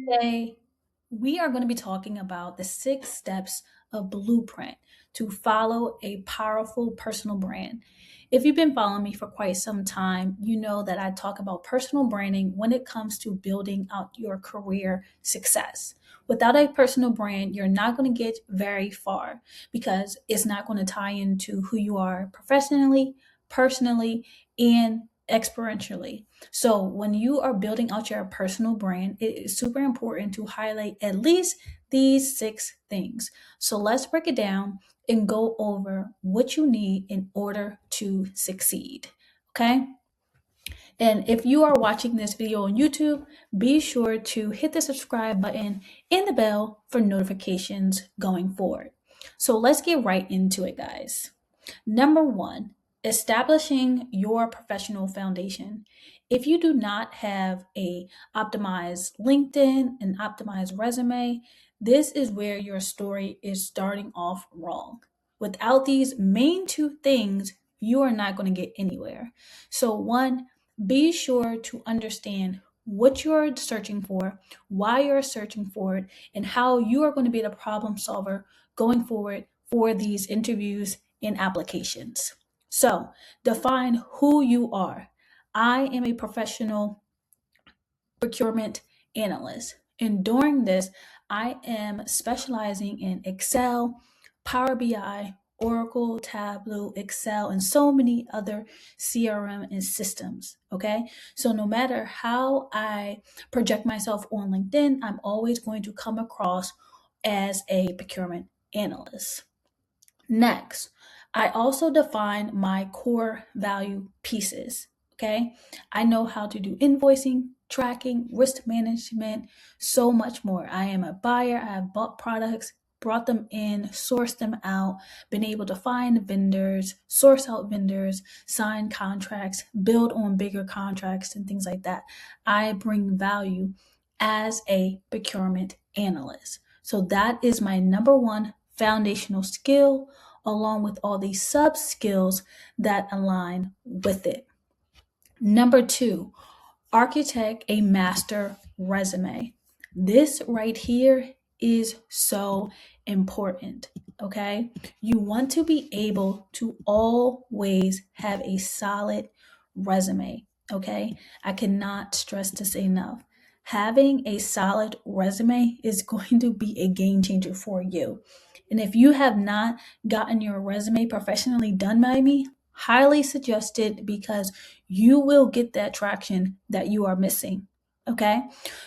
Today, we are going to be talking about the 6 steps of blueprint to follow a powerful personal brand. If you've been following me for quite some time, you know that I talk about personal branding when it comes to building out your career success. Without a personal brand, you're not going to get very far because it's not going to tie into who you are professionally, personally, and experientially. So, when you are building out your personal brand, it is super important to highlight at least these 6 things. So, let's break it down and go over what you need in order to succeed. Okay. And if you are watching this video on YouTube, be sure to hit the subscribe button and the bell for notifications going forward. So, let's get right into it, guys. Number one, establishing your professional foundation. If you do not have a optimized LinkedIn, an optimized resume, this is where your story is starting off wrong. Without these main 2 things, you are not going to get anywhere. So, one, be sure to understand what you're searching for, why you're searching for it, and how you are going to be the problem solver going forward for these interviews and applications. So, define who you are. I am a professional procurement analyst. And during this, I am specializing in Excel, Power BI, Oracle, Tableau, Excel, and so many other CRM and systems. Okay. So no matter how I project myself on LinkedIn, I'm always going to come across as a procurement analyst. Next, I also define my core value pieces. Okay. I know how to do invoicing, tracking, risk management, so much more. I am a buyer. I have bought products, brought them in, sourced them out, been able to find vendors, source out vendors, sign contracts, build on bigger contracts, and things like that. I bring value as a procurement analyst. So that is my number one foundational skill, along with all these sub skills that align with it. Number two, architect a master resume. This right here is so important. Okay. You want to be able to always have a solid resume. Okay. I cannot stress this enough. Having a solid resume is going to be a game changer for you. And if you have not gotten your resume professionally done by me, highly suggested because you will get that traction that you are missing. Okay.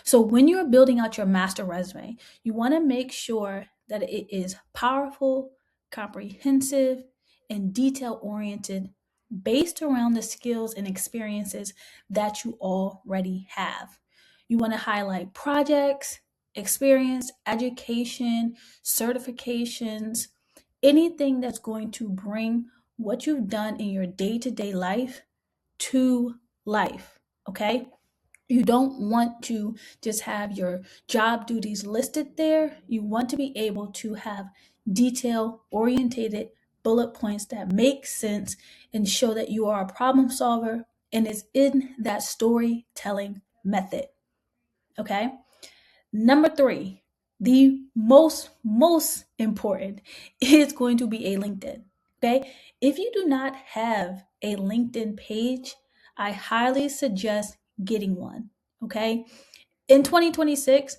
So when you're building out your master resume, you want to make sure that it is powerful, comprehensive, and detail oriented based around the skills and experiences that you already have. You want to highlight projects, experience, education, certifications, anything that's going to bring what you've done in your day to day life to life. Okay. You don't want to just have your job duties listed there. You want to be able to have detail orientated bullet points that make sense and show that you are a problem solver and is in that storytelling method. Okay. Number three, the most important is going to be a LinkedIn. Okay. If you do not have a LinkedIn page, I highly suggest getting one. Okay. In 2026,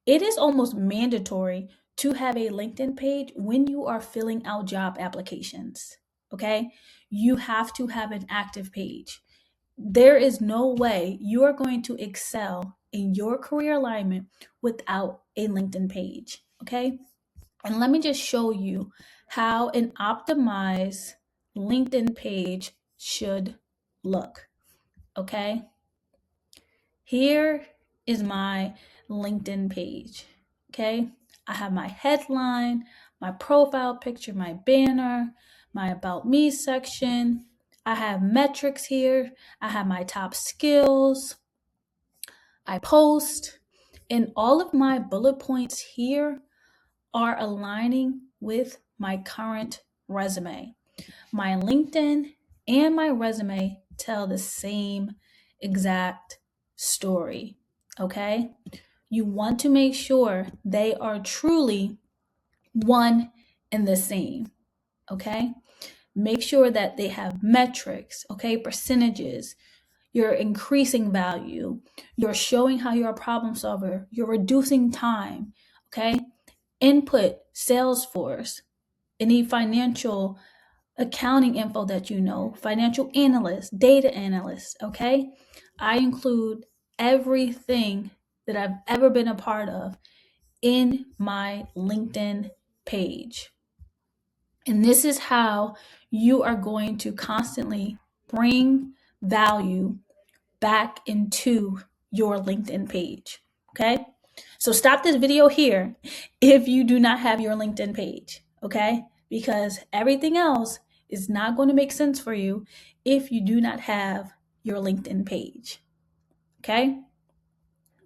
it is almost mandatory to have a LinkedIn page when you are filling out job applications. Okay. You have to have an active page. There is no way you are going to excel in your career alignment without a LinkedIn page. Okay. And let me just show you how an optimized LinkedIn page should look. Okay. Here is my LinkedIn page. Okay. I have my headline, my profile picture, my banner, my About Me section. I have metrics here. I have my top skills. I post, and all of my bullet points here are aligning with my current resume. My LinkedIn and my resume tell the same exact story. Okay. You want to make sure they are truly one and the same, okay? Make sure that they have metrics, okay, percentages. You're increasing value. You're showing how you're a problem solver. You're reducing time, okay? Input, Salesforce, any financial accounting info that you know, financial analyst, data analyst, okay? I include everything that I've ever been a part of in my LinkedIn page. And this is how you are going to constantly bring value back into your LinkedIn page. Okay. So stop this video here if you do not have your LinkedIn page. Okay. Because everything else is not going to make sense for you if you do not have your LinkedIn page. Okay.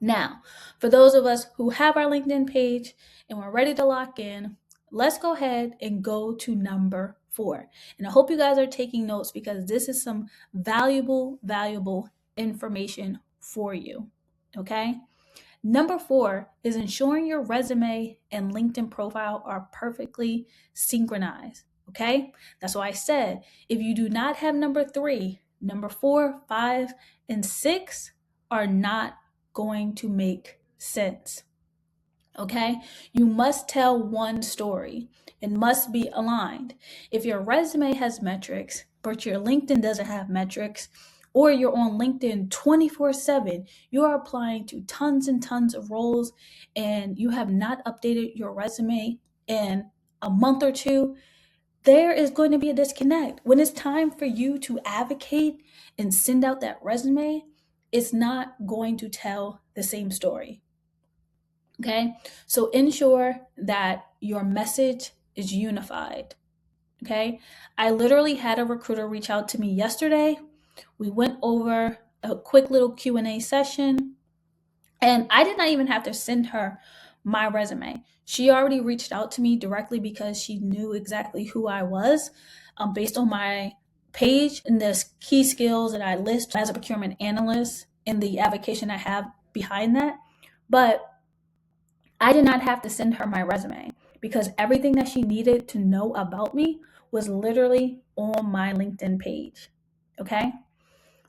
Now, for those of us who have our LinkedIn page and we're ready to lock in, let's go ahead and go to number 4. And I hope you guys are taking notes because this is some valuable information for you. Okay? Number 4 is ensuring your resume and LinkedIn profile are perfectly synchronized. Okay? That's why I said if you do not have number 3, number 4, 5, and 6 are not going to make sense. Okay? You must tell one story. It must be aligned. If your resume has metrics, but your LinkedIn doesn't have metrics, or you're on LinkedIn 24/7, you are applying to tons and tons of roles, and you have not updated your resume in a month or two, there is going to be a disconnect. When it's time for you to advocate and send out that resume, it's not going to tell the same story. Okay, so ensure that your message is unified. Okay, I literally had a recruiter reach out to me yesterday. We went over a quick little Q&A session, and I did not even have to send her my resume. She already reached out to me directly because she knew exactly who I was, based on my page and the key skills that I list as a procurement analyst and the avocation I have behind that. But I did not have to send her my resume because everything that she needed to know about me was literally on my LinkedIn page. Okay?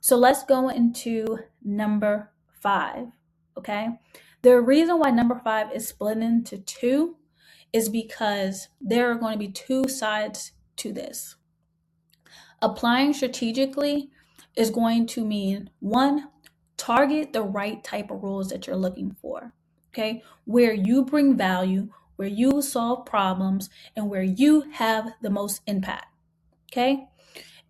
So let's go into number 5. Okay? The reason why number 5 is split into 2 is because there are going to be 2 sides to this. Applying strategically is going to mean 1, target the right type of roles that you're looking for. Okay, where you bring value, where you solve problems, and where you have the most impact. Okay,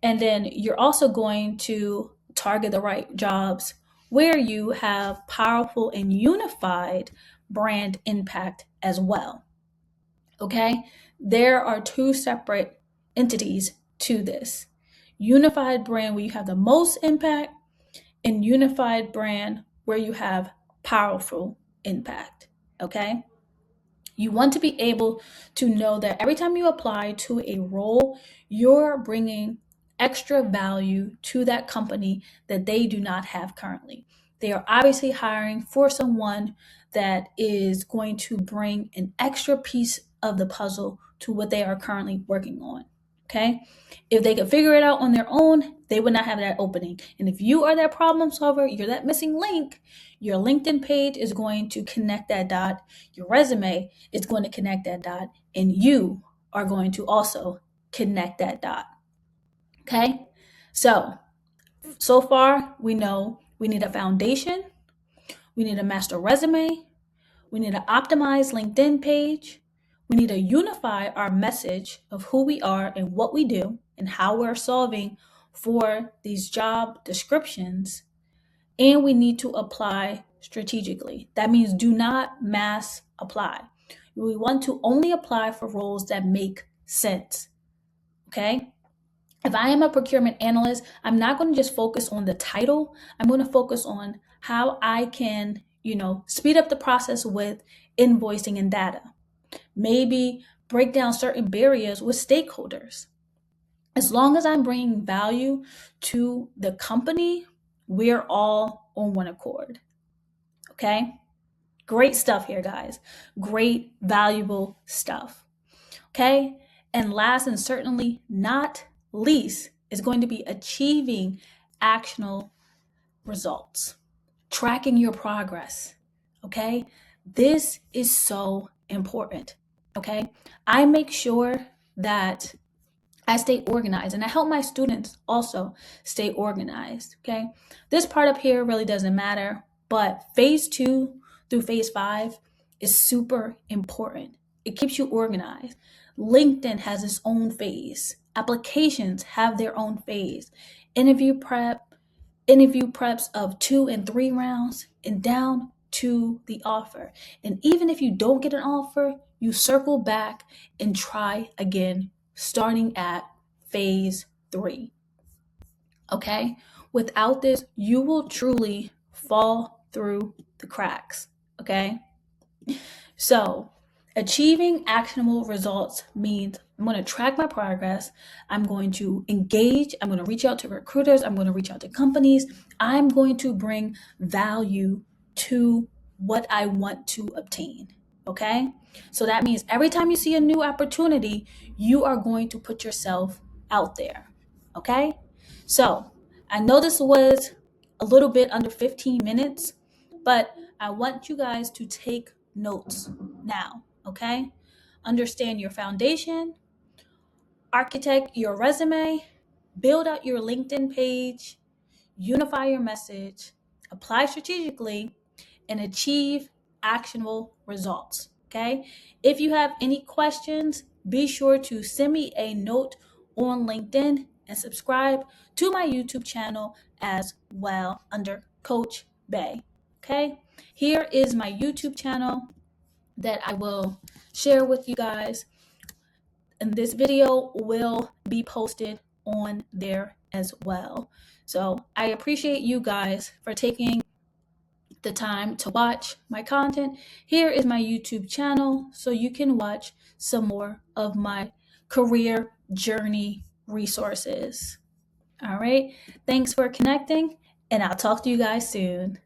and then you're also going to target the right jobs where you have powerful and unified brand impact as well. Okay, there are 2 separate entities to this. Unified brand where you have the most impact, and unified brand where you have powerful impact. Okay, you want to be able to know that every time you apply to a role, you're bringing extra value to that company that they do not have currently. They are obviously hiring for someone that is going to bring an extra piece of the puzzle to what they are currently working on. Okay. If they could figure it out on their own, they would not have that opening. And if you are that problem solver, you're that missing link, your LinkedIn page is going to connect that dot, your resume is going to connect that dot, and you are going to also connect that dot. Okay? So far, we know we need a foundation, we need a master resume, we need to optimize LinkedIn page, we need to unify our message of who we are and what we do and how we're solving for these job descriptions, and we need to apply strategically. That means do not mass apply. We want to only apply for roles that make sense. Okay? If I am a procurement analyst, I'm not going to just focus on the title. I'm going to focus on how I can, speed up the process with invoicing and data. Maybe break down certain barriers with stakeholders. As long as I'm bringing value to the company, we're all on one accord. Okay? Great stuff here, guys. Great, valuable stuff. Okay. And last and certainly not least is going to be achieving actionable results, tracking your progress. Okay. This is so important. Okay. I make sure that I stay organized and I help my students also stay organized. Okay. This part up here really doesn't matter, but phase 2 through phase 5 is super important. It keeps you organized. LinkedIn has its own phase, applications have their own phase, interview prep, interview preps of 2 and 3 rounds, and down to the offer. And even if you don't get an offer, you circle back and try again, starting at phase 3. Okay? Without this, you will truly fall through the cracks. Okay? So, achieving actionable results means I'm going to track my progress. I'm going to engage. I'm going to reach out to recruiters. I'm going to reach out to companies. I'm going to bring value to what I want to obtain. Okay? So that means every time you see a new opportunity, you are going to put yourself out there. Okay? So I know this was a little bit under 15 minutes, but I want you guys to take notes now, okay? Understand your foundation, architect your resume, build out your LinkedIn page, unify your message, apply strategically, and achieve actionable results, okay? If you have any questions, be sure to send me a note on LinkedIn and subscribe to my YouTube channel as well under Coach Bay, okay? Here is my YouTube channel that I will share with you guys, and this video will be posted on there as well. So I appreciate you guys for taking the time to watch my content. Here is my YouTube channel so you can watch some more of my career journey resources. All right. Thanks for connecting, and I'll talk to you guys soon.